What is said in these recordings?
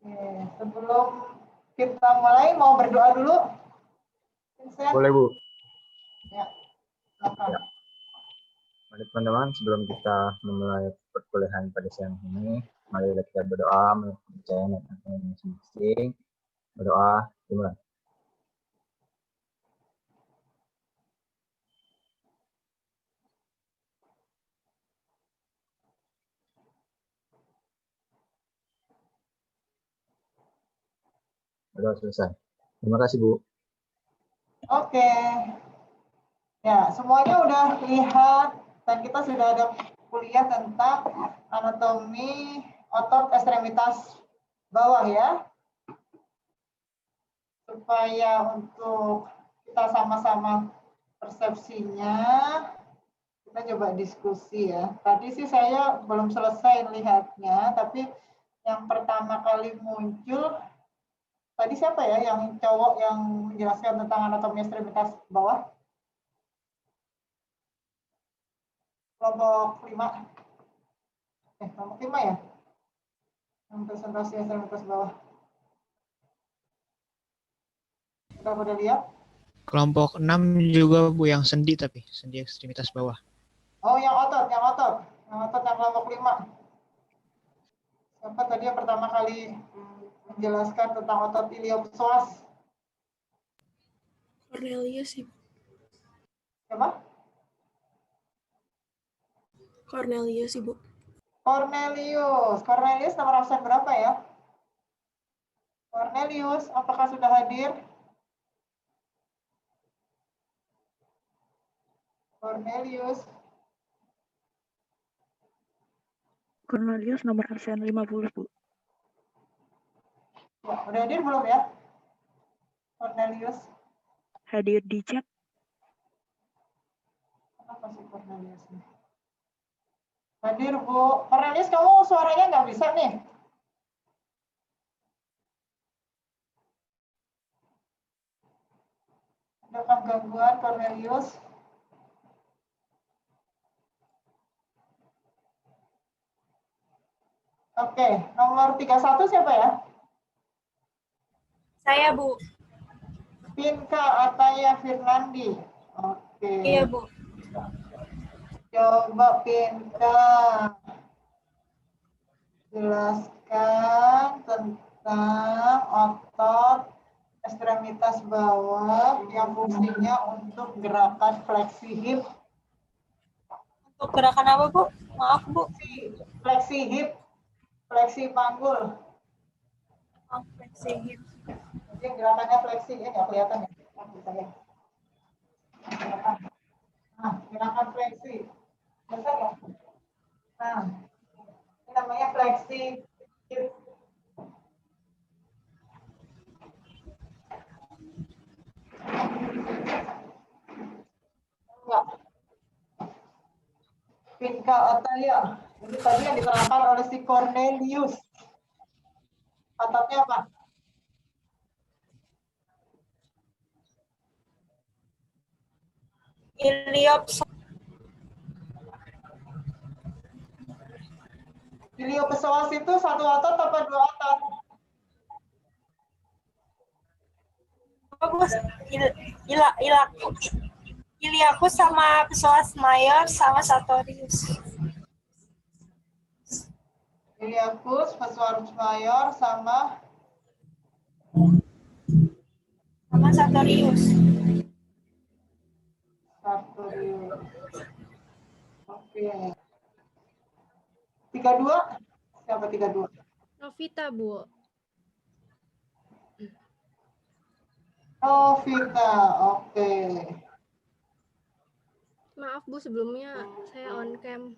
Oke, sebelum kita mulai, mau berdoa dulu? Vincent? Boleh, Bu. Ya, silakan. Ya. Mari teman-teman, sebelum kita memulai perkuliahan pada siang ini, mari kita berdoa menurut kepercayaan dan agama masing-masing. Berdoa dimulai. Berdoa selesai. Terima kasih, Bu. Oke. Ya, semuanya udah lihat dan kita sudah ada kuliah tentang anatomi otot ekstremitas bawah ya. Supaya untuk kita sama-sama persepsinya, kita coba diskusi ya. Tadi sih saya belum selesai lihatnya, tapi yang pertama kali muncul tadi siapa ya yang cowok yang menjelaskan tentang anatomi ekstremitas bawah? Kelompok 5. Kelompok 5 ya? Yang presentasi ekstremitas bawah. Udah lihat? Kelompok 6 juga, Bu, yang sendi tapi sendi ekstremitas bawah. Oh, yang otot. Yang kelompok 5. Siapa tadi yang pertama kali menjelaskan tentang otot iliopsoas? Cornelius sih. Siapa? Cornelius, Ibu. Cornelius nomor absen berapa ya? Cornelius, apakah sudah hadir? Cornelius nomor absen 50, Bu. Ya, udah hadir belum ya? Cornelius. Hadir di chat. Kenapa sih Cornelius nih? Hadir, Bu. Cornelius, kamu suaranya nggak bisa nih. Adakah gangguan, Cornelius? Oke, nomor 31 siapa ya? Saya, Bu. Pinka Ataya Firnandi. Oke. Iya, Bu. Coba Pinka jelaskan tentang otot ekstremitas bawah yang fungsinya untuk gerakan fleksi hip. Untuk gerakan apa, Bu? Maaf, Bu. Fleksi hip, fleksi panggul. Oh, fleksi hip. Jadi gerakannya fleksi, ya nggak kelihatan ya? Nah, gerakan fleksi. Bisa ya? Nah, ini namanya fleksi hip. Enggak. Pinka Ataya. Ini tadi yang diterangkan oleh si Cornelius. Ototnya apa? Iliopsoas. Iliopsoas itu satu otot apa dua otot? Bagus. Iliacus sama psoas mayor sama sartorius. Iliacus, psoas mayor sama sartorius. sartorius. Oke. 32? Siapa 32? Novita, Bu. Novita, oke. Maaf, Bu, sebelumnya saya on cam.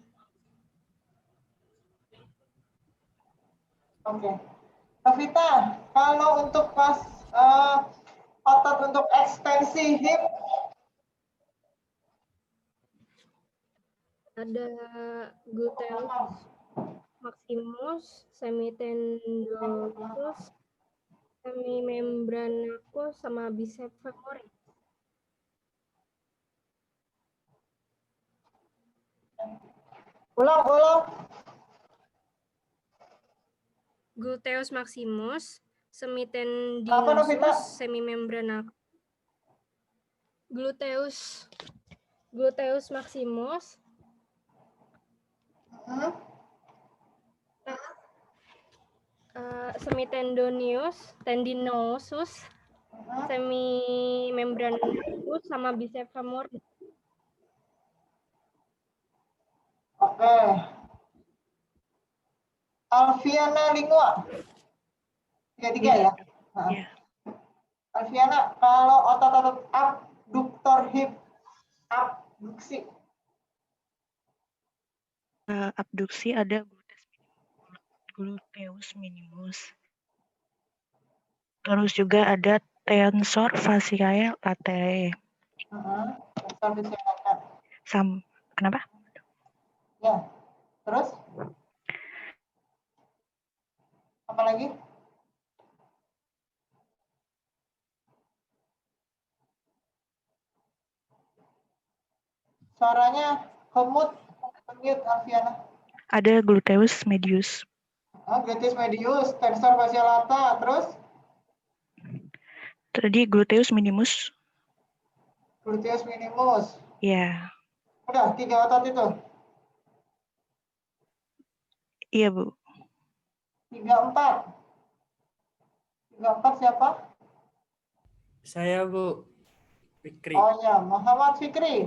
Oke. Novita, kalau untuk pas otot untuk ekstensi hip, Ada gluteus maximus, semitendinosus, semimembranacus, sama bicep femoris. ulang. gluteus maximus, Apa, Novita? semitendinosus, semimembrana. Gluteus maximus, Hmm? tendinosus, Hmm? semimembranosus, sama biceps femoris. Oke. Alfiana Lingua. 33 ya? Nah. Iya. Alfiana, kalau otot-otot abduktor hip, abduksi. Abduksi ada gluteus minimus. Terus juga ada tensor fasciae latae. Tensor fasciae. Kenapa? Ya. Terus? Apa lagi? Suaranya kemut, mute Alfiana. Ada gluteus medius. Gluteus medius, tensor fasciae lata, terus? Tadi gluteus minimus. Gluteus minimus. Ya. Udah, 3 otot itu. Iya, Bu. 34. 34 siapa? Saya, Bu. Fikri. Oh ya, Muhammad Fikri.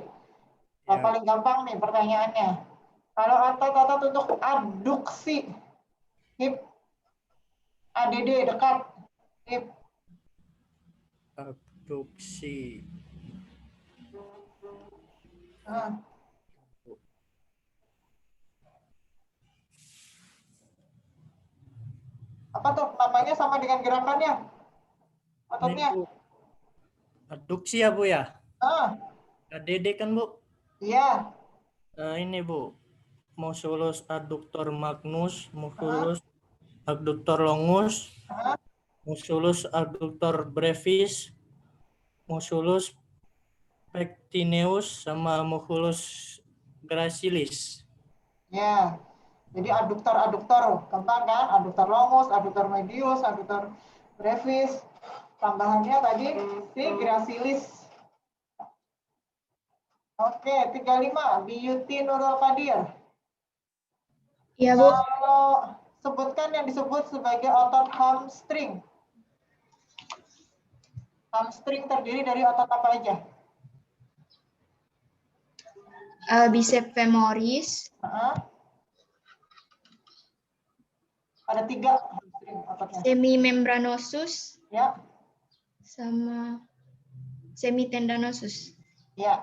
Yang Ya. paling gampang nih pertanyaannya. Kalau otot-otot untuk abduksi, hip, ADD dekat, hip, Abduksi. Apa tuh namanya sama dengan gerakannya? Ototnya? Ini, Bu. Abduksi ya, Bu ya? Ah, ADD kan, Bu? iya. Ini, Bu. Musculus adductor magnus, musculus adductor longus, musculus adductor brevis, musculus pectineus, sama musculus gracilis. Ya. Jadi aduktor, gampang kan? Aduktor longus, aduktor medius, aduktor brevis. Tambahannya tadi si gracilis. Oke, 35. Beauty Nurul Qadir. Iya, Bu. Kalau sebutkan yang disebut sebagai otot hamstring. Hamstring terdiri dari otot apa aja? Biceps femoris, Ada 3 hamstring ototnya. semimembranosus, Ya, sama semitendinosus. ya.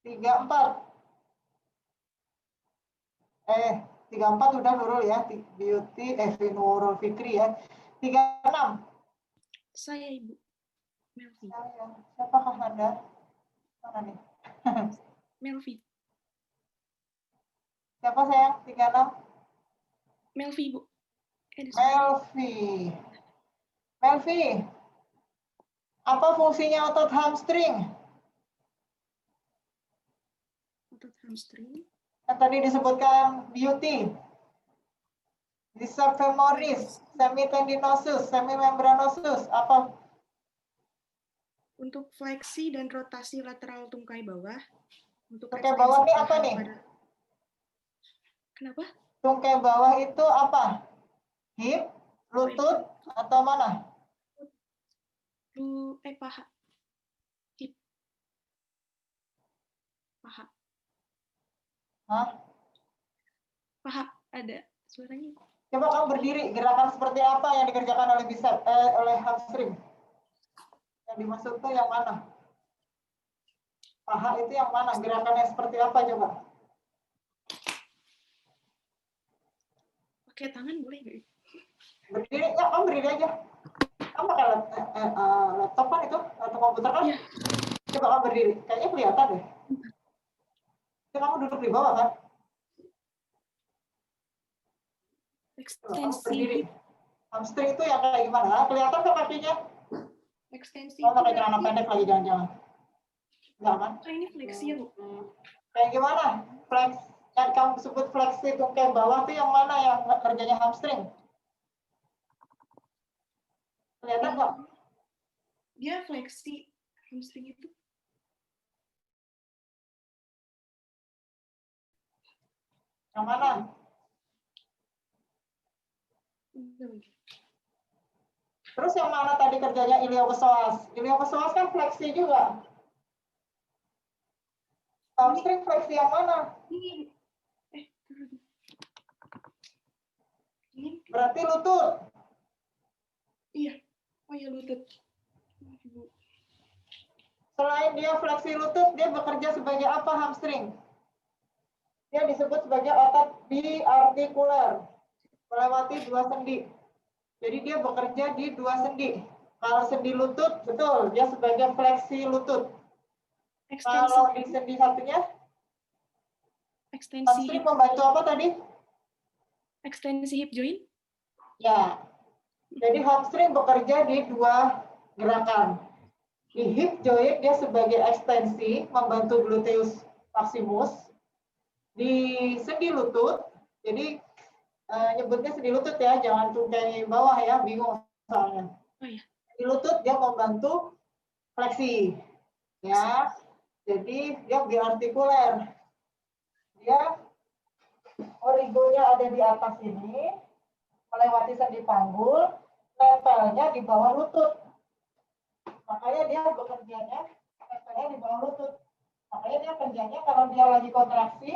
34. 34 udah Nurul ya. Beauty, Nurul Fikri ya. 36. Saya, Ibu. Melvi. Siapakah Anda? Mana nih? Melvi. Siapa sayang? 36. Melvi, Bu. Melvi. Apa fungsinya otot hamstring? Otot hamstring. Yang tadi disebutkan Beauty. Biceps femoris, semitendinosus, semimembranosus. Apa? Untuk fleksi dan rotasi lateral tungkai bawah. Untuk Tungkai bawah ini apa nih? Kenapa? Tungkai bawah itu apa? Hip, lutut, atau mana? Paha. Hip. Paha. Hah? Paha ada suaranya. Coba kamu berdiri, gerakan seperti apa yang dikerjakan oleh bicep, oleh hamstring? Yang dimaksud itu yang mana? Paha itu yang mana? Gerakannya seperti apa coba? Pakai tangan boleh nggak? Berdiri, ya kamu berdiri aja. Kamu pakai laptop kan itu? Atau komputer kan? Iya. Coba kamu berdiri, kayaknya kelihatan deh. Itu kamu duduk di bawah kan? Coba kamu berdiri. Hamstring itu yang kayak gimana? Kelihatan ke kakinya? Ekstensi. Kamu pakai celana pendek lagi jangan-jangan. Enggak kan? Ini fleksi ya, Bu. Kayak gimana? Yang kamu sebut fleksi tungkai bawah tuh yang mana yang kerjanya hamstring? Kelihatan nggak? Dia fleksi hamstring itu. Yang mana? Terus yang mana tadi kerjanya iliopsoas? Iliopsoas kan fleksi juga. Hamstring fleksi yang mana? Ini. Ini. Berarti lutut. Iya. Oh ya lutut. Selain dia fleksi lutut, dia bekerja sebagai apa hamstring? Dia disebut sebagai otot biartikuler, melewati 2 sendi. Jadi dia bekerja di 2 sendi. Kalau sendi lutut, betul, dia sebagai fleksi lutut. Kalau di sendi satunya, Ekstensi hamstring membantu apa tadi? ekstensi hip joint. Ya, jadi hamstring bekerja di 2 gerakan. Di hip joint dia sebagai ekstensi membantu gluteus maximus. Di sendi lutut, jadi nyebutnya sendi lutut ya, jangan tungkai bawah ya, bingung soalnya. Oh ya. Di lutut dia membantu fleksi, ya. Jadi dia biartikuler. Dia origonya ada di atas ini, melewati sendi panggul, nempelnya di bawah lutut. Makanya dia bekerjanya nempelnya di bawah lutut. Makanya dia kerjanya kalau dia lagi kontraksi,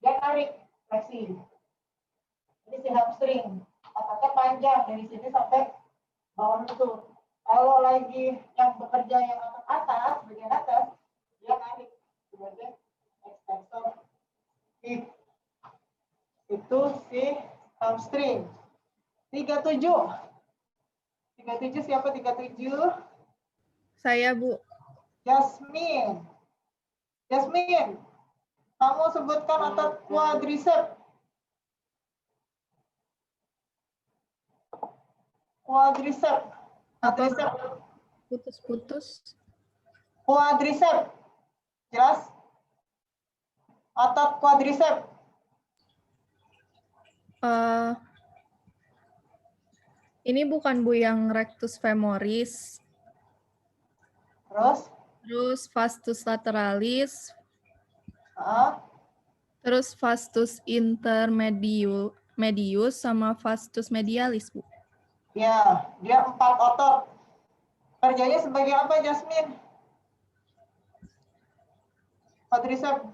dia tarik fleksi. Ini si hamstring, ototnya panjang dari sini sampai bawah lutut. Kalau lagi yang bekerja yang atas, bagian atas, dia narik sebagai extensor hip. Itu si hamstring. 37. 37 siapa 37? Saya, Bu. Jasmine. Jasmine, kamu sebutkan otot quadriceps. Quadriceps. Quadriceps. Putus-putus. Quadriceps. Jelas? Otot quadriceps. Ini bukan, Bu, yang rectus femoris. Terus vastus lateralis. Terus vastus intermedius sama vastus medialis, Bu. Ya, dia 4 otot. Kerjanya sebagai apa, Jasmine? Quadriceps.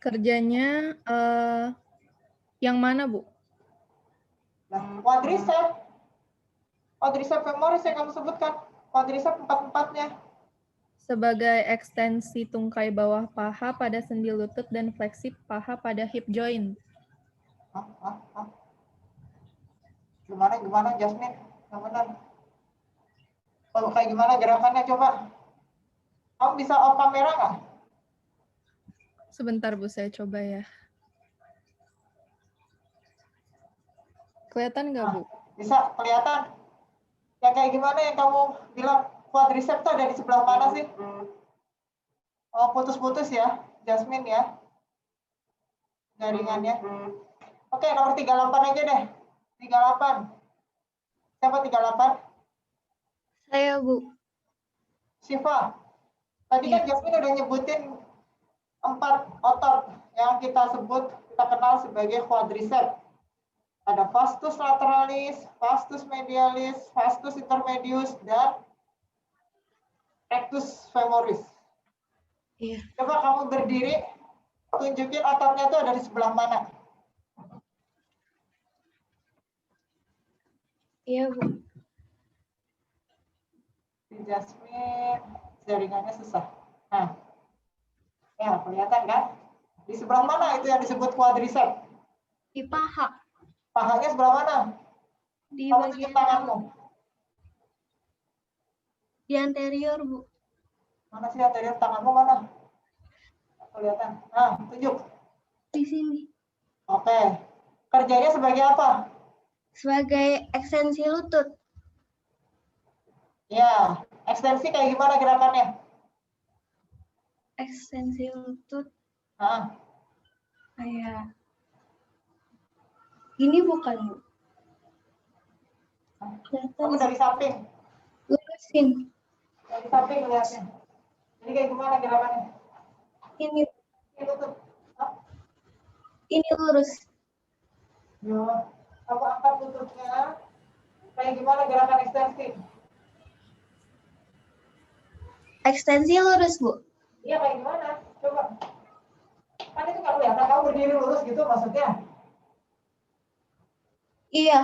Kerjanya yang mana, Bu? Quadriceps. Quadriceps femoris yang kamu sebutkan. Quadriceps 4-4-nya. Sebagai ekstensi tungkai bawah paha pada sendi lutut dan fleksi paha pada hip joint. Gimana Jasmine? Yang benar. Oh, kayak gimana gerakannya coba? Kamu bisa off kamera nggak? Sebentar, Bu, saya coba ya. Kelihatan nggak, Bu? Bisa kelihatan. Ya kayak gimana yang kamu bilang quadriceps itu ada di sebelah mana sih? Oh, putus-putus ya, Jasmine ya. Jaringannya. Oke, nomor 38 aja deh. 38. Siapa 38? Saya, Bu. Siva. Tadi kan Jasmine udah nyebutin 4 otot yang kita sebut, kita kenal sebagai quadriceps. Ada vastus lateralis, vastus medialis, vastus intermedius, dan rectus femoris. Iya. Coba kamu berdiri, tunjukin ototnya itu ada di sebelah mana. Iya, Bu. Di Jasmine, jaringannya susah. Nah, ya kelihatan kan? Di sebelah mana itu yang disebut quadriceps? Di paha. Pahanya sebelah mana? Di Kamu tunjuk bagian tanganmu. di anterior, Bu. Mana sih anterior tanganmu mana? Kelihatan. Nah, tunjuk. Di sini. Oke. Kerjanya sebagai apa? Sebagai ekstensi lutut. Ya, ekstensi kayak gimana gerakannya? ekstensi lutut Ah, kayak gini bukan, Bu? Kelihatan kamu dari samping. lurusin. Dari samping lihatnya. Jadi kayak gimana gerakannya? Ini Ini lutut. Hah? ini lurus. Yo, kamu angkat lututnya. Kayak gimana gerakan ekstensi? Ekstensi lurus, Bu. Iya kayak gimana? Coba. Kan itu nggak kelihatan kamu berdiri lurus gitu maksudnya. Iya.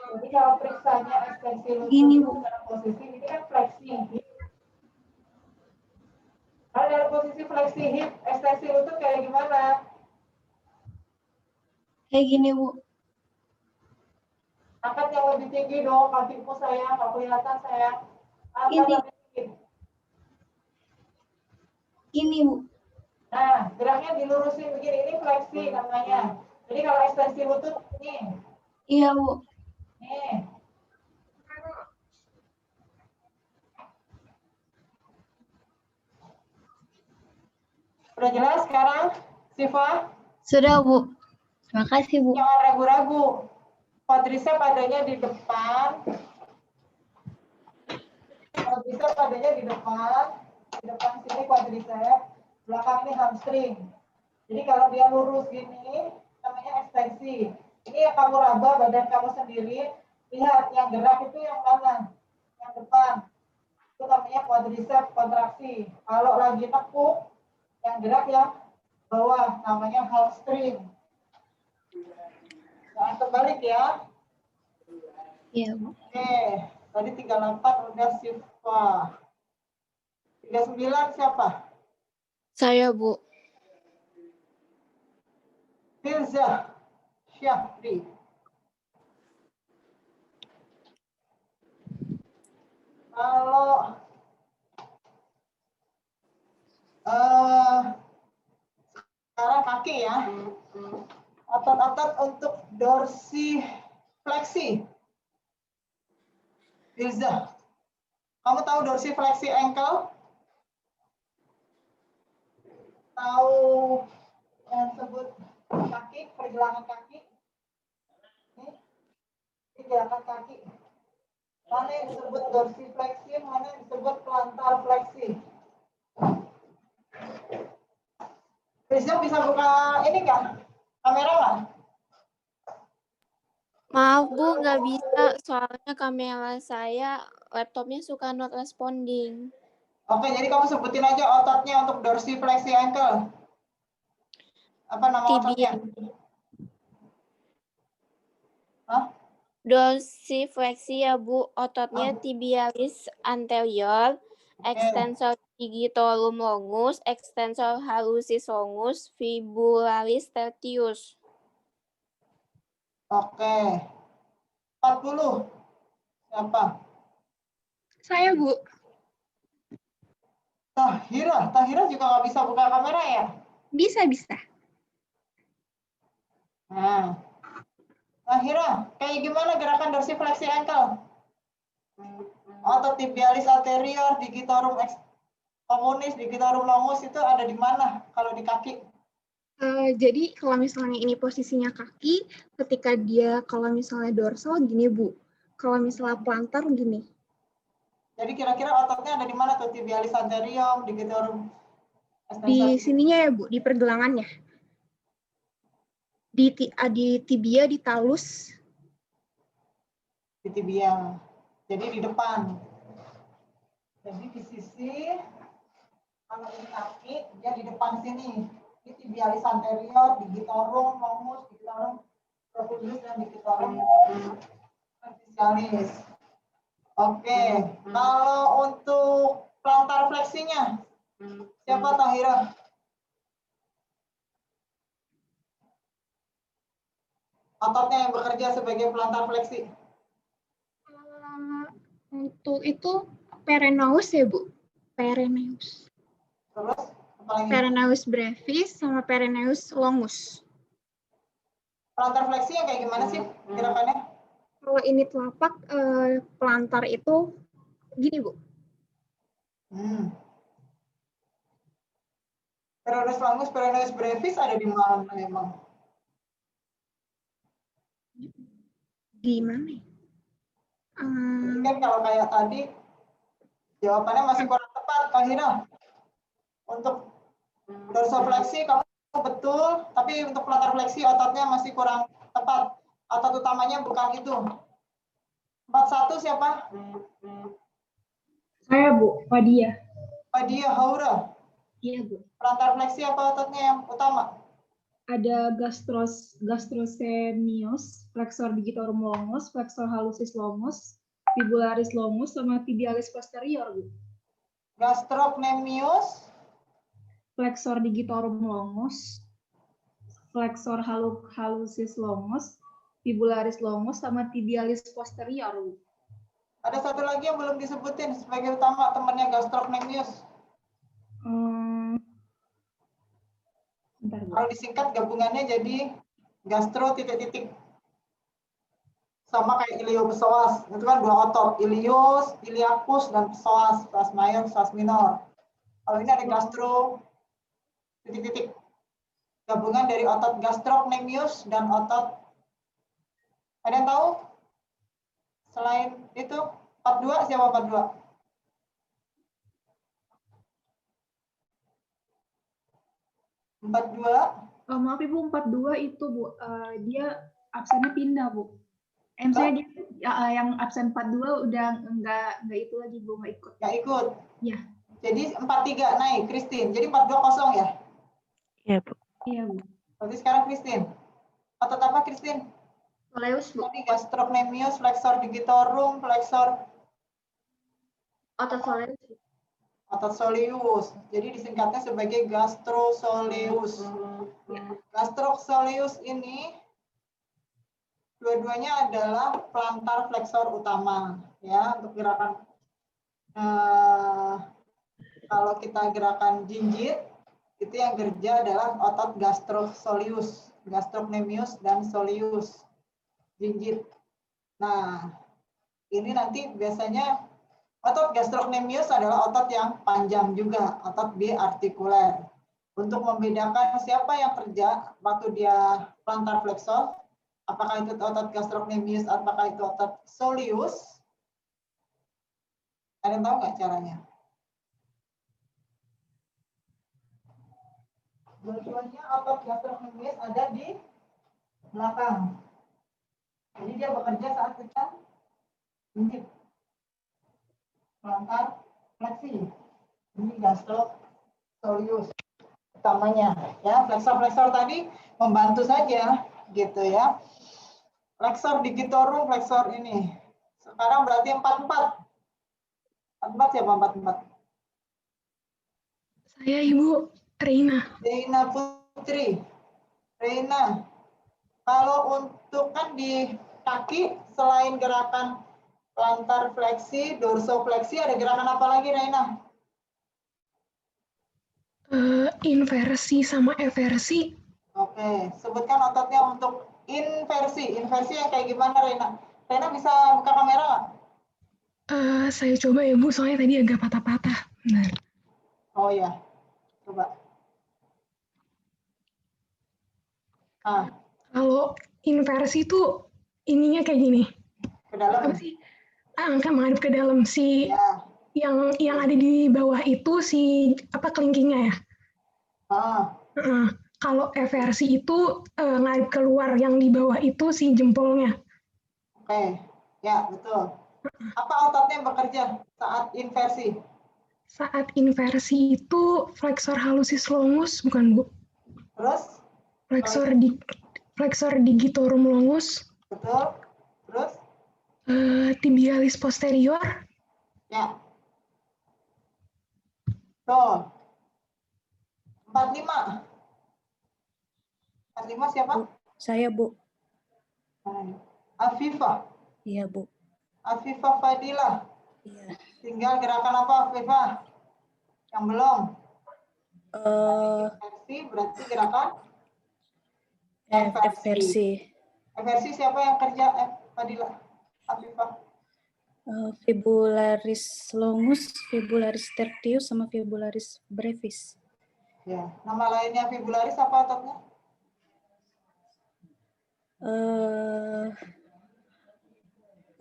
Jadi kalau periksanya ekstensi lutut Gini, itu Bu. dalam posisi ini kan fleksi. Kalau dalam posisi fleksi hip, ekstensi lutut kayak gimana? Kayak gini, Bu. Angkat yang lebih tinggi dong, kakimu sayang, nggak kelihatan sayang. Angkat Ini. lebih tinggi. Gini, Bu. Nah, geraknya dilurusin begini, ini fleksi namanya. Jadi kalau ekstensi lutut, nih. Iya, Bu. Nih. Udah jelas sekarang, Siva? Sudah, Bu. Terima kasih, Bu. Jangan ragu-ragu. Quadricep adanya di depan. Quadricep adanya di depan sini quadricep, belakang ini hamstring. Jadi kalau dia lurus gini, namanya ekstensi. Ini yang kamu raba badan kamu sendiri, lihat yang gerak itu yang mana? Yang depan. Itu namanya quadricep kontraksi. Kalau lagi tekuk, yang gerak yang bawah, namanya hamstring. Jangan terbalik ya. Iya, Bu. Oke, tadi 38 udah Siva. 39 siapa? Saya, Bu. Firza Syafri. Kalau sekarang kaki ya, otot-otot untuk dorsifleksi. Firza, kamu tahu dorsifleksi ankle? Tahu yang disebut kaki, pergelangan kaki? Ini gerakan kaki. Mana yang disebut dorsifleksi, mana yang disebut plantar fleksi? Rizal bisa buka ini nggak? Kamera nggak? Maaf, Bu, nggak bisa. Soalnya kamera saya, laptopnya suka not responding. Oke, jadi kamu sebutin aja ototnya untuk dorsifleksi ankle. Apa nama ototnya? Hah? Dorsifleksi ya, Bu. Ototnya tibialis anterior, extensor digitorum longus, extensor hallucis longus, fibularis tertius. Oke. 40. Siapa? Saya, Bu. Tahira juga nggak bisa buka kamera ya? Bisa. Nah. Tahira, kayak gimana gerakan dorsifleksi ankle? Otot tibialis anterior, digitorum communis, digitorum longus itu ada di mana kalau di kaki? Jadi kalau misalnya ini posisinya kaki, ketika dia kalau misalnya dorsal gini, Bu. Kalau misalnya plantar gini. Jadi kira-kira ototnya ada di mana tuh? Tibialis anterior, digitorum Di sininya ya, Bu, di pergelangannya. Di tibia, di talus. Di tibia. Jadi di depan. Jadi di sisi, kalau ini kaki, dia di depan sini. Ini tibialis anterior, digitorum longus, digitorum profundus, dan digitorum verticalis. Oke, kalau untuk plantar fleksinya, siapa Tahira? Ototnya yang bekerja sebagai plantar fleksi. Untuk itu perennius ya, Bu. Perennius. Terus, apa lagi? Perennius brevis sama perennius longus. Plantar fleksi yang kayak gimana sih gerakannya? Kalau ini telapak, plantar itu gini, Bu. Peroneus longus, peroneus brevis ada di mana emang? Di mana? Jadi kan kalau kayak tadi, jawabannya masih kurang tepat, Kak Hina. Untuk dorsofleksi kamu betul, tapi untuk plantar fleksi ototnya masih kurang tepat. Otot utamanya bukan itu. 41 siapa? Saya, Bu, Fadia. Fadia Haura. Iya, Bu. Plantar fleksi apa ototnya yang utama? Ada gastrocnemius, flexor digitorum longus, flexor hallucis longus, fibularis longus, sama tibialis posterior, Bu. Gastrocnemius, Flexor digitorum longus, flexor hallucis longus, fibularis longus, sama tibialis posterior, Bu. ada satu lagi yang belum disebutin sebagai utama temannya gastrocnemius. Bentar, Bu. Kalau disingkat gabungannya jadi gastro titik-titik. Sama kayak iliopsoas, itu kan dua otot, ilius, iliacus, dan psoas, psoas mayor, psoas minor. Kalau ini ada gastro titik-titik. Gabungan dari otot gastrocnemius dan otot, ada yang tahu? Selain itu, 42, siapa 42? Maaf Ibu, 42 itu Bu, dia absennya pindah Bu. Misalnya dia yang absen 42 udah enggak itu lagi Bu, nggak ikut. Nggak ikut? Iya. Jadi 43 naik, Christine. Jadi 42 kosong ya? Iya, Bu. Iya, Bu. Berarti sekarang Christine. Otot apa Christine? Soleus, Bu. Tadi gastrocnemius, flexor digitorum, flexor Otot soleus. otot soleus. Jadi disingkatnya sebagai gastrosoleus. Gastrosoleus ini dua-duanya adalah plantar flexor utama, ya, untuk gerakan kalau kita gerakan jinjit itu yang kerja adalah otot gastrosoleus, gastrocnemius dan soleus, jinjit. Nah, ini nanti biasanya otot gastrocnemius adalah otot yang panjang juga, otot biartikuler. Untuk membedakan siapa yang kerja waktu dia plantar flexor, apakah itu otot gastrocnemius, apakah itu otot soleus, ada yang tahu nggak caranya? Dua-duanya otot gastrocnemius ada di belakang. Jadi dia bekerja saat kita jinjit. Plantar fleksi. Ini gastrosoleus utamanya. Ya, flexor-flexor tadi membantu saja gitu ya. Flexor digitorum, flexor ini. Sekarang berarti 44. 44 siapa 44? Saya Ibu Reina. Reina Putri. Reina. Kalau untuk kan di kaki selain gerakan plantar fleksi, dorsofleksi, ada gerakan apa lagi Reina? Inversi sama eversi. Oke, sebutkan ototnya untuk inversi. Inversi yang kayak gimana Reina? Reina bisa buka kamera nggak? Saya coba ya Bu, soalnya tadi agak patah-patah. Benar. Oh ya, coba. Kalau inversi itu ininya kayak gini. Ke dalam. Apa sih? Angka menghadap ke dalam si ya. yang ada di bawah itu si apa kelingkingnya ya. Kalau eversi itu ngadep keluar, yang di bawah itu si jempolnya. Oke, ya betul. Apa ototnya yang bekerja saat inversi? Saat inversi itu flexor hallucis longus, bukan Bu? Terus? Flexor digitorum longus. Betul. Terus? Tibialis posterior. Ya. Tuh. 45. 45 siapa? Saya, Bu. Afifah. Iya, Bu. Afifah Fadilah. Iya. Tinggal gerakan apa Afifah? Yang belum? Eversi berarti gerakan? Eversi. Eversi siapa yang kerja Fadilah? Afifah. Fibularis longus, fibularis tertius, sama fibularis brevis. Ya, nama lainnya fibularis apa ototnya?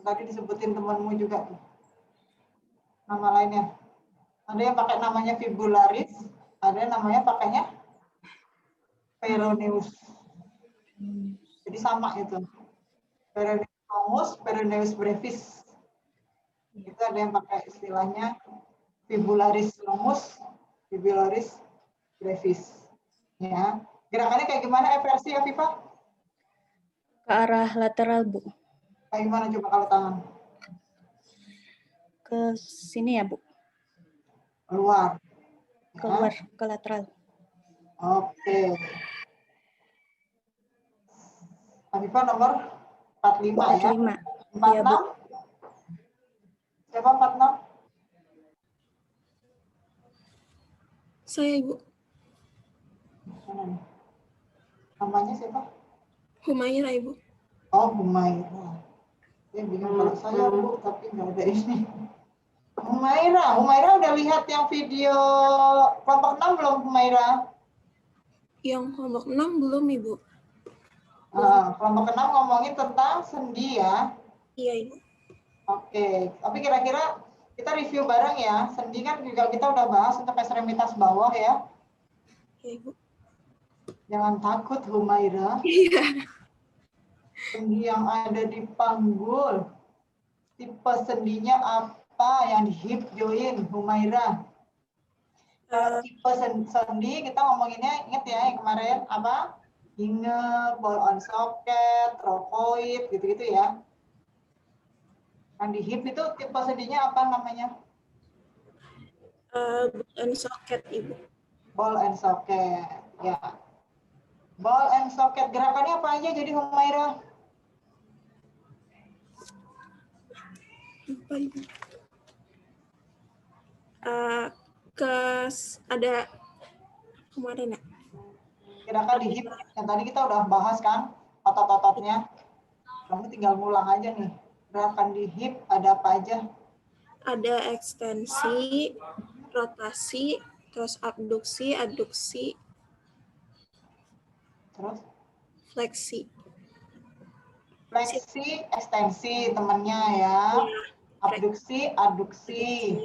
Tadi disebutin temanmu juga tuh. Nama lainnya. Ada yang pakai namanya fibularis, ada yang namanya pakainya peroneus. Jadi sama itu. Peroneus longus, peroneus brevis. Itu ada yang pakai istilahnya fibularis longus, fibularis brevis. Ya. Gerakannya kayak gimana eversi ya, Viva? Ke arah lateral, Bu. Kayak gimana coba kalau tangan? Ke sini ya, Bu. Keluar. Keluar, ke lateral. Oke. Viva nomor 45 ya? 45. Iya, Bu. 46? Siapa 46? Saya, Ibu. Namanya siapa? Humaira, Ibu. Oh, Humaira. Saya bingung kalau saya, Bu, tapi nggak ada ini. Humaira udah lihat yang video kelompok 6 belum, Humaira? Yang kelompok 6 belum, Ibu. Kelompok 6 ngomongin tentang sendi ya? Iya, Ibu. Oke, tapi kira-kira kita review bareng ya. Sendi kan juga kita udah bahas untuk ekstremitas bawah ya. Iya, Ibu. Jangan takut, Humaira. Iya. Sendi yang ada di panggul. Tipe sendinya apa yang di hip joint, Humaira? Tipe sendi kita ngomonginnya, ingat ya yang kemarin apa? Hinge, ball on socket, trochoid, gitu-gitu ya. Yang di hip itu tipe sendinya apa namanya? Ball and socket, Ibu. Ball and socket, ya. Ball and socket, gerakannya apa aja jadi Humaira? Apa, Ibu? Ada kemarin ya? Gerakan di hip, yang tadi kita udah bahas kan, otot-ototnya. Kamu tinggal ngulang aja nih. Gerakan di hip ada apa aja? Ada ekstensi, rotasi, terus abduksi, aduksi, terus fleksi. Fleksi, ekstensi temannya ya. Abduksi, aduksi.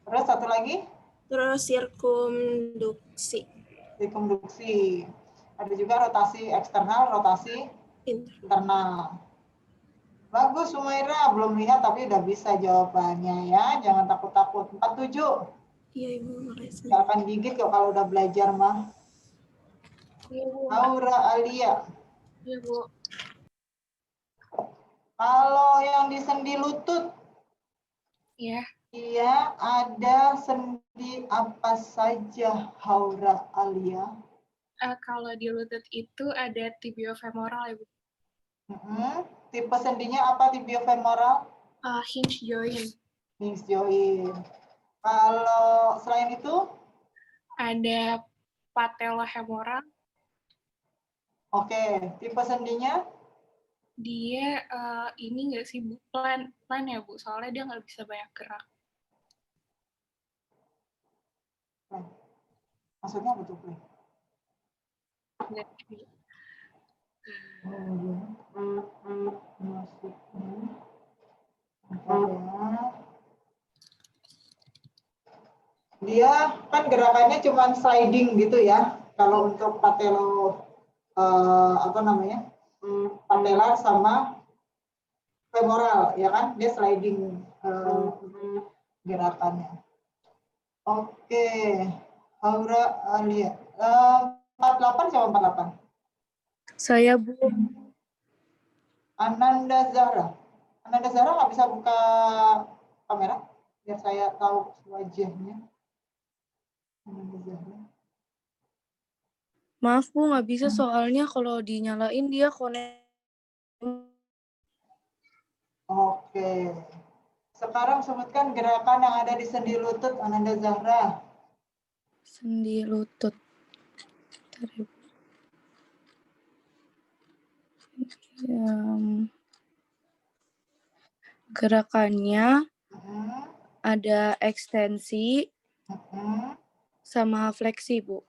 Terus satu lagi? Terus sirkumduksi. Sirkumduksi. Ada juga rotasi eksternal, rotasi internal. Bagus, Humaira. Belum lihat tapi udah bisa jawabannya ya. Jangan takut-takut. 47. Iya, Ibu. Makasih. Gak akan gigit kok kalau udah belajar mah. Iya, Bu. Aura Alia. Iya, Bu. Kalau yang di sendi lutut. Iya. Iya, ada sendi apa saja, Aura Alia? Kalau di lutut itu ada tibiofemoral, Ibu. Tipe sendinya apa tibiofemoral? Hinge joint. Hinge joint. Kalau selain itu? Ada patelofemoral. Oke, tipe sendinya? Dia ini nggak sih, Bu? Plan ya, Bu. Soalnya dia nggak bisa banyak gerak. Maksudnya apa tuh, Play? Dia kan gerakannya cuma sliding gitu ya. Kalau untuk patelo patellar sama femoral ya kan, dia sliding gerakannya. Oke, Aura Alia. 48 siapa 48? Saya, Bu. Ananda Zahra. Ananda Zahra nggak bisa buka kamera? Biar saya tahu wajahnya. Ananda Zahra. Maaf, Bu, nggak bisa soalnya kalau dinyalain dia connect. Oke. Sekarang sebutkan gerakan yang ada di sendi lutut, Ananda Zahra. Sendi lutut. Gerakannya Hmm, ada ekstensi hmm. sama fleksi, Bu.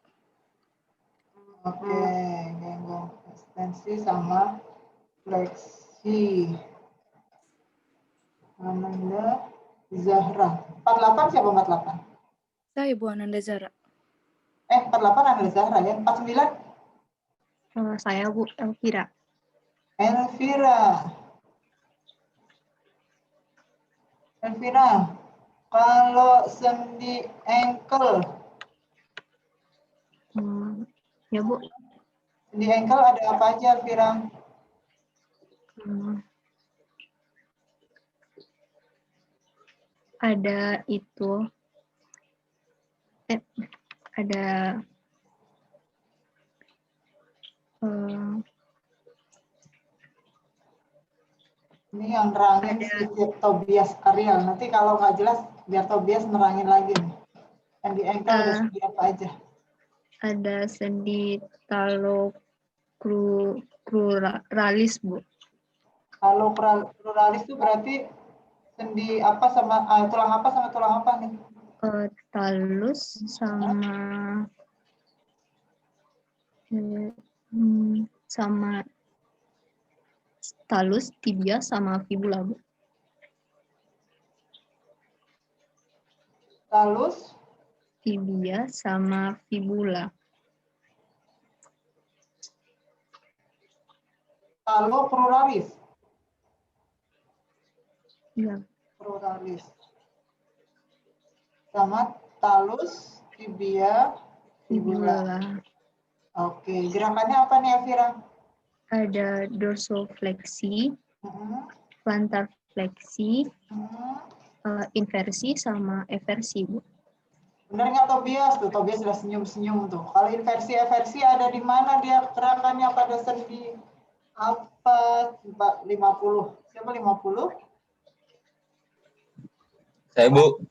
Oke, genggong ekstensi sama fleksi. Ananda Zahra. 48 siapa 48? Saya Ibu Ananda Zara. 48 Ananda Zahra ya. 49 Saya Bu Elvira. Elvira. Elvira, kalau sendi ankle, Ya Bu. sendi ankle ada apa aja Elvira? Ada itu. Ada Ini yang nerangin sedikit Tobias Ariel. Nanti kalau nggak jelas biar Tobias nerangin lagi nih. Yang di ankle ada sendi apa aja? ada sendi talocruralis, Bu. Talocruralis itu berarti sendi apa sama tulang apa sama tulang apa nih? Talus sama talus, tibia sama fibula, Bu. Talus, tibia sama fibula. talocruralis. Iya. Cruralis. Sama talus, tibia, fibula. Oke, gerakannya apa nih Elvira? Ada dorsofleksi, plantar fleksi, inversi sama eversi, Bu. Benar nggak Tobias? Tuh, Tobias sudah senyum-senyum tuh. Kalau inversi, eversi ada di mana dia gerakannya pada sendi apa? 50. Siapa 50? Saya, Bu.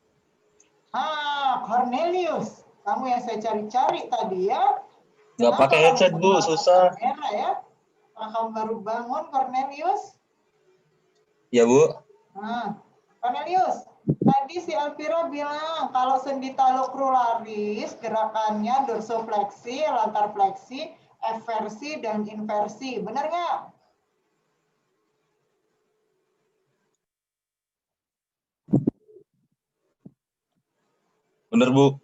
Cornelius. Kamu yang saya cari-cari tadi ya. Nggak pakai headset, Bu. Susah. Merah ya. Kamu baru bangun, Cornelius? Ya, Bu. Cornelius, tadi si Elvira bilang kalau sendi talocruralis gerakannya dorsofleksi, lantar fleksi, eversi, dan inversi. Benar nggak? Bener, Bu.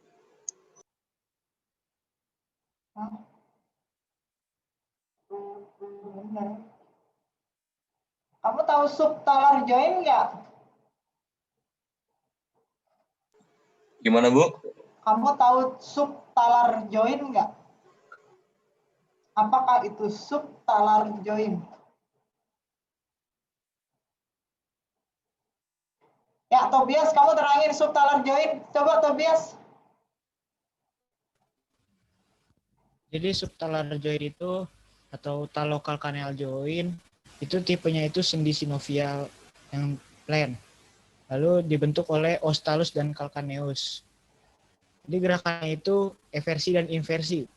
Benar. Kamu tahu subtalar joint nggak? Gimana, Bu? Kamu tahu subtalar joint nggak? Apakah itu subtalar joint? Ya, Tobias, kamu terangin subtalar joint. Coba, Tobias. Jadi subtalar joint itu atau talokalkaneal joint itu tipenya itu sendi sinovial yang plain. Lalu dibentuk oleh os talus dan calcaneus. Jadi gerakannya itu eversi dan inversi.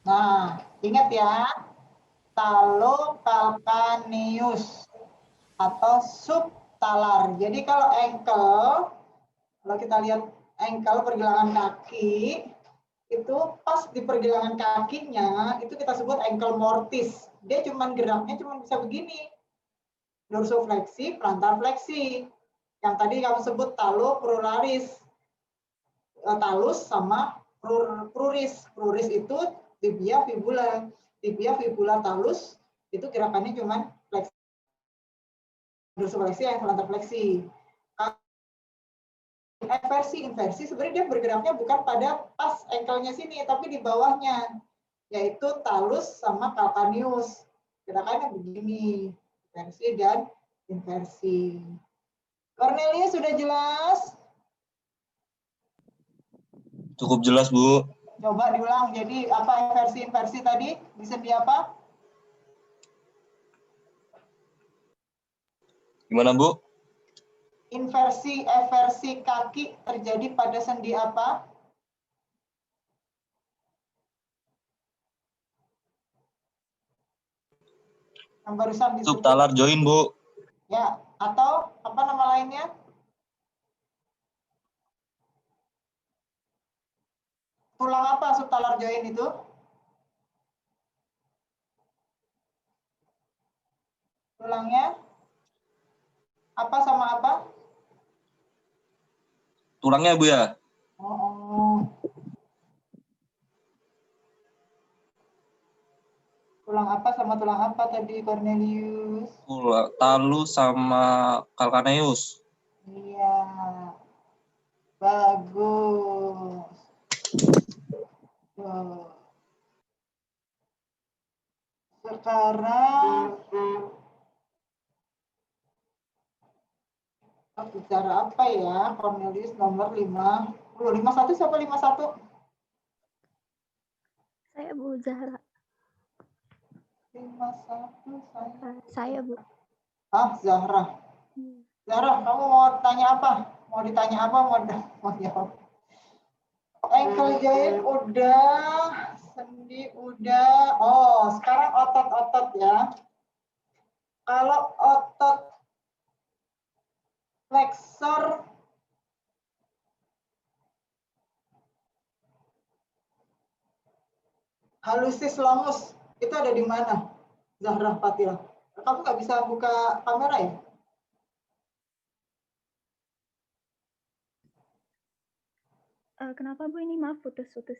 Nah, ingat ya, talocalcaneus atau subtalar. Jadi kalau ankle, kalau kita lihat ankle pergelangan kaki, itu pas di pergelangan kakinya, itu kita sebut ankle mortis. Dia geraknya cuma bisa begini. Dorsofleksi, plantar fleksi. Yang tadi kamu sebut talocruralis. Talus sama cruris. Cruris itu tibia fibula. Tibia fibula talus itu gerakannya cuma fleksi. Dorsofleksi yang plantar fleksi. Inversi sebenarnya dia bergeraknya bukan pada pas ankle-nya sini, tapi di bawahnya, yaitu talus sama calcaneus. Gerakannya begini, inversi dan inversi. Cornelius sudah jelas? Cukup jelas, Bu. Coba diulang, jadi apa inversi tadi? Di sendi apa? Gimana, Bu? Inversi, eversi kaki terjadi pada sendi apa? Yang barusan disebut. Subtalar joint, Bu. Ya, atau apa nama lainnya? Tulang apa subtalar joint itu? Tulangnya apa sama apa? Tulangnya Bu ya. Oh. Tulang apa sama tulang apa tadi Cornelius? Talus sama calcaneus. Iya. Bagus. Tuh. Sekarang bicara apa ya? Cornelius nomor 5. 51 siapa 51? Saya Bu Zahra. 51 Saya Bu. Ah, Zahra. Zahra, kamu mau tanya apa? Mau ditanya apa? Mau jawab? Ankle joint udah, sendi udah. Oh, sekarang otot-otot ya. Kalau otot flexor hallucis longus itu ada di mana? Zahra Fatila. Kamu nggak bisa buka kamera ya? Kenapa Bu ini maaf putus-putus?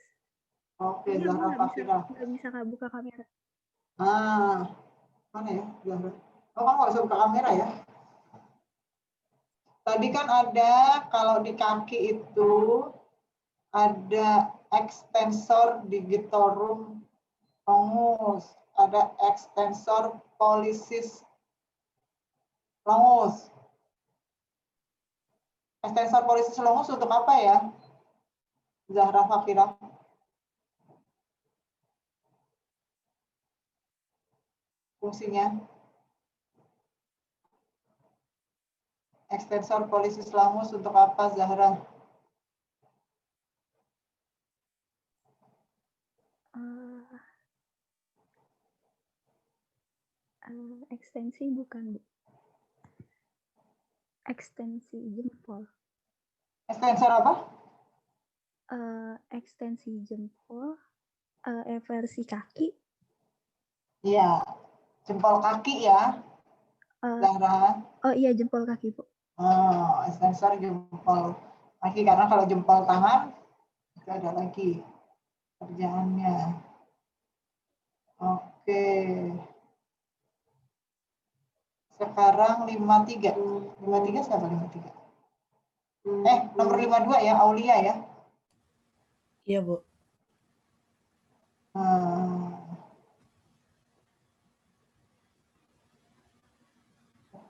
Oke, Iya, Zahra Fatila. nggak bisa buka kamera. Ah, mana ya Zahra? Oh, kamu nggak bisa buka kamera ya? Tadi kan ada kalau di kaki itu ada extensor digitorum longus, ada extensor pollicis longus. Extensor pollicis longus untuk apa ya? Zahra Fakira. Fungsinya. Extensor pollicis longus untuk apa Zahra? Ekstensi bukan Bu. Ekstensi jempol. Extensor apa? Ekstensi jempol, eversi kaki. Iya, jempol kaki ya, Zahra. Oh iya, jempol kaki Bu. Oh, extensor jempol kaki karena kalau jempol tangan itu ada lagi kerjaannya. Oke. Sekarang 53. 53 siapa 53? Nomor 52 ya, Aulia ya. Iya, Bu.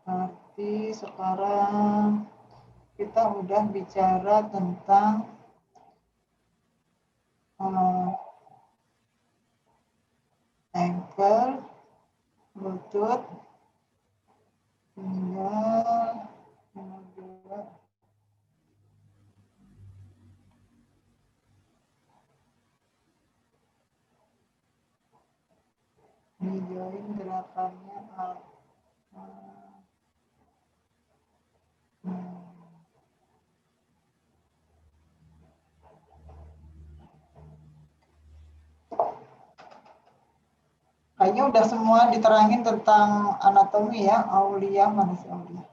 Berarti sekarang kita udah bicara tentang ankle, lutut, pinggang, join gerakannya apa? Kayaknya udah semua diterangin tentang anatomi ya, Aulia. Mana sih Aulia?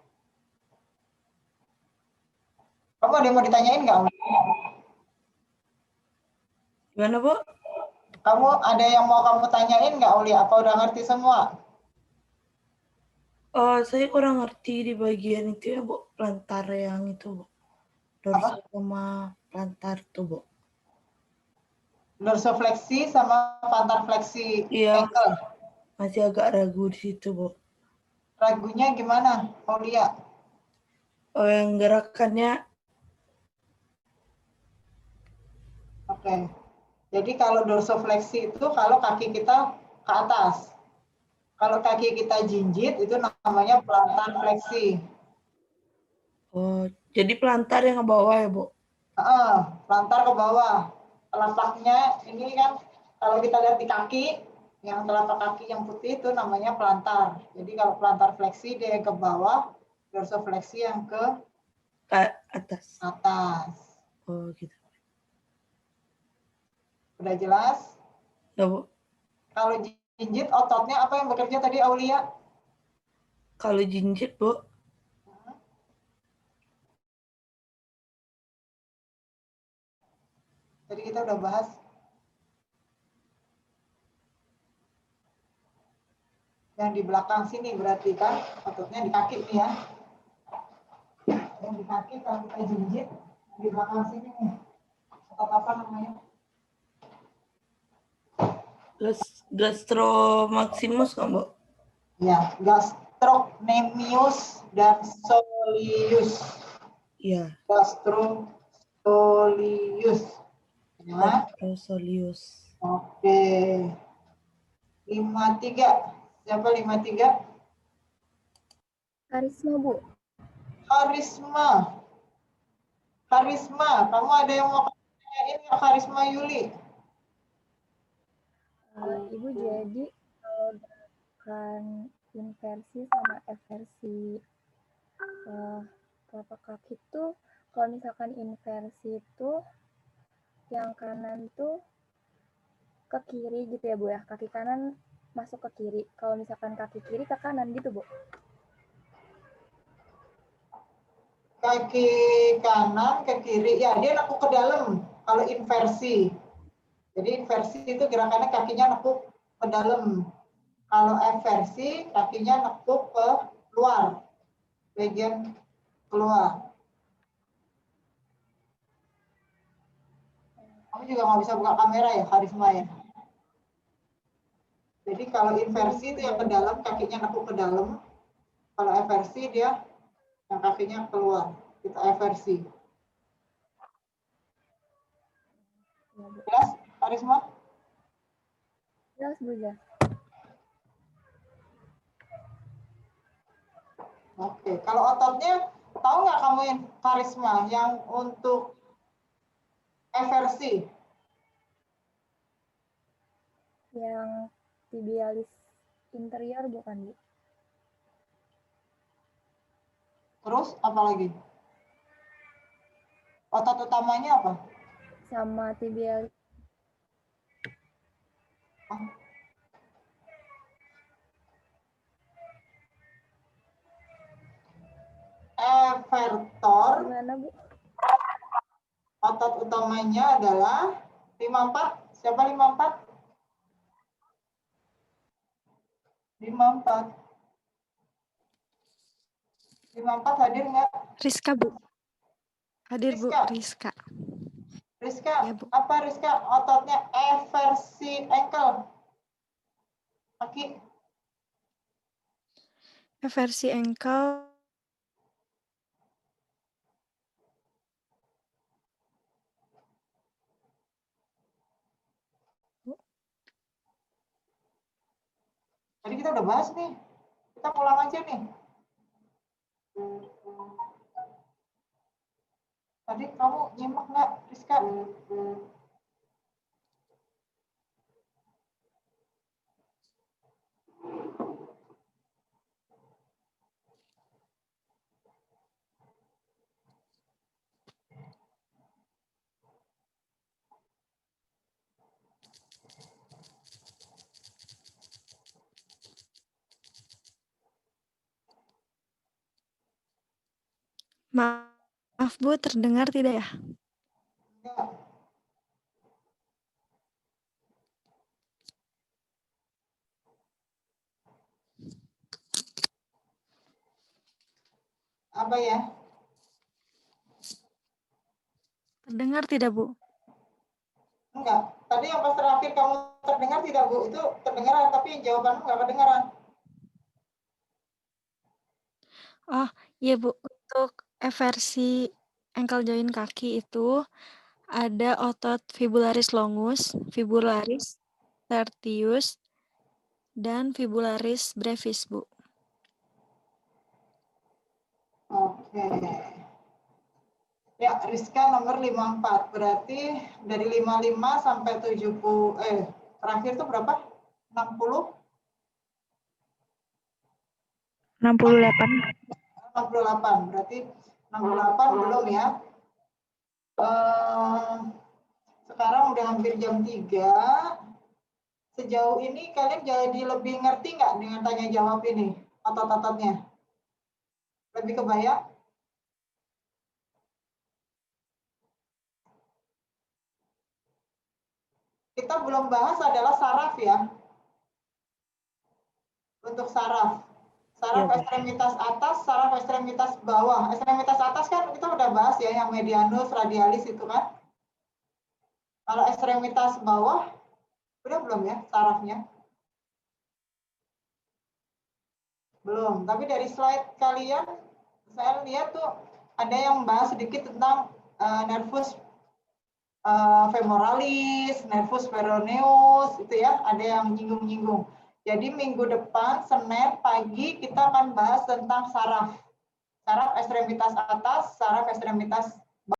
Kamu ada yang mau ditanyain nggak, Aulia? Gimana, Bu? Kamu ada yang mau kamu tanyain nggak, Aulia? Apa udah ngerti semua? Saya kurang ngerti di bagian itu ya, Bu. Plantar yang itu, Bu. Dorsal sama plantar tuh, Bu. Dorsofleksi sama plantar fleksi ankle. Masih agak ragu di situ, Bu. Ragunya gimana, Aulia? Yang gerakannya. Oke. Jadi kalau dorsofleksi itu kalau kaki kita ke atas. Kalau kaki kita jinjit itu namanya plantar fleksi. Oh, jadi plantar yang ke bawah ya, Bu? Plantar ke bawah. Telapaknya ini kan kalau kita lihat di kaki, yang telapak kaki yang putih itu namanya plantar. Jadi kalau plantar fleksi dia ke bawah, Dorsofleksi yang ke atas. atas. Oh gitu. Udah jelas? Ya, Bu. Kalau jinjit ototnya apa yang bekerja tadi Aulia? Kalau jinjit, Bu. Tadi kita udah bahas. Yang di belakang sini berarti kan ototnya di kaki nih ya. Yang di kaki kalau kita jinjit di belakang sini nih. Otot apa namanya? Gastromaximus kan, Bu? Ya, gastrocnemius dan soleus. Iya. Gastrosoleus. Ya. Gastrosoleus. Oke. 53. Siapa 53? Karisma, Bu. Karisma. Karisma. Kamu ada yang mau tanyain nggak Karisma Yuli? Ibu, jadi kalau gerakan inversi sama eversi telapak kaki itu, kalau misalkan inversi itu yang kanan tuh ke kiri gitu ya, Bu ya. Kaki kanan masuk ke kiri. Kalau misalkan kaki kiri ke kanan gitu, Bu. Kaki kanan ke kiri. Ya, dia nekuk ke dalam kalau inversi. Jadi inversi itu gerakannya kakinya nekuk ke dalam. Kalau eversi kakinya nekuk ke luar. Bagian keluar. Kamu juga nggak bisa buka kamera ya, Karisma ya? Jadi kalau inversi itu yang ke dalam, kakinya nekuk ke dalam. Kalau eversi dia yang kakinya keluar. Kita eversi. Jelas, Karisma? Jelas, Bu ya. Oke, kalau ototnya, tahu nggak kamu yang Karisma yang untuk eversi? Yang tibialis interior bukan, Bu? Terus apa lagi? Otot utamanya apa? Sama tibialis. Evertor. Gimana, Bu? Otot utamanya adalah 54. Siapa 54? 54. 54 hadir nggak? Rizka, Bu. Hadir, Bu. Rizka. Rizka. Rizka, Ya, Bu. apa Rizka? Ototnya eversi ankle. Kaki. Eversi ankle. Tadi kita udah bahas nih. Kita ulang aja nih. Tadi kamu nyimak nggak, Rizka? Maaf, Bu, terdengar tidak ya? Enggak. Apa ya? Terdengar tidak, Bu? Enggak. Tadi yang pas terakhir kamu terdengar tidak, Bu? Itu terdengaran, tapi jawabanmu enggak kedengaran. Oh, iya, Bu. Untuk eversi ankle joint kaki itu ada otot fibularis longus, fibularis tertius, dan fibularis brevis, Bu. Oke. Ya, Rizka nomor 54. Berarti dari 55 sampai 70, terakhir itu berapa? 60? 68. 68, berarti 68 belum ya. Sekarang udah hampir jam 3. Sejauh ini kalian jadi lebih ngerti nggak dengan tanya jawab ini, otot-ototnya? Lebih kebayang? Kita belum bahas adalah saraf ya. Untuk saraf. Saraf ekstremitas atas, saraf ekstremitas bawah. Ekstremitas atas kan kita udah bahas ya, yang medianus, radialis itu kan. Kalau ekstremitas bawah, udah belum ya sarafnya? Belum, tapi dari slide kalian, saya lihat tuh ada yang bahas sedikit tentang nervus femoralis, nervus peroneus, itu ya, ada yang nyinggung-nyinggung. Jadi minggu depan, Senin pagi, kita akan bahas tentang saraf. Saraf ekstremitas atas, saraf ekstremitas